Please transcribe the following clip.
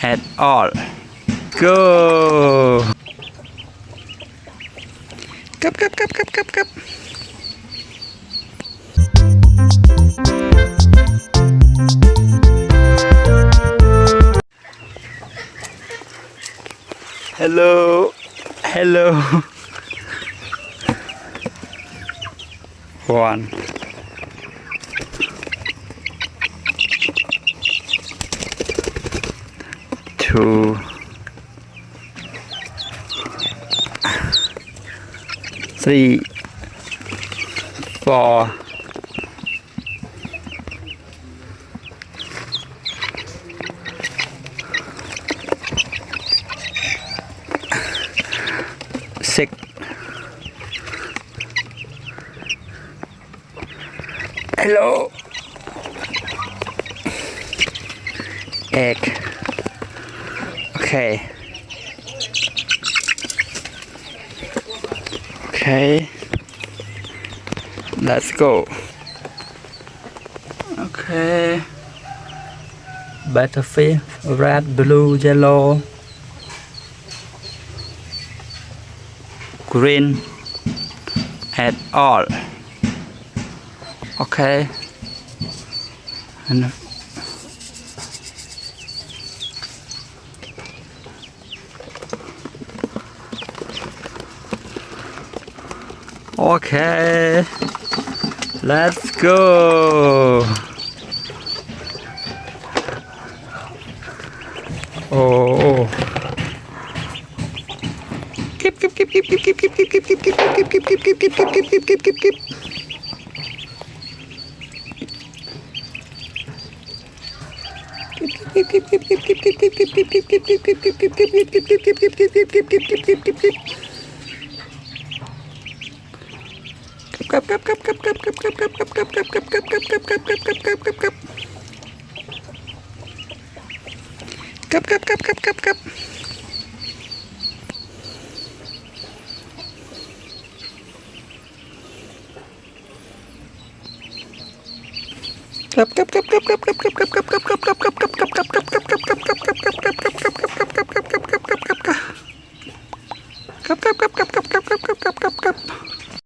at all. Go! Cup, cup, cup, cup, cup, cup. Hello, hello. One. Two. Three. Four. Six. Hello. Egg. Okay. Okay. Let's go. Okay. Butterfish, red, blue, yellow, green, at all. Okay. And okay, let's go. Oh. Keep.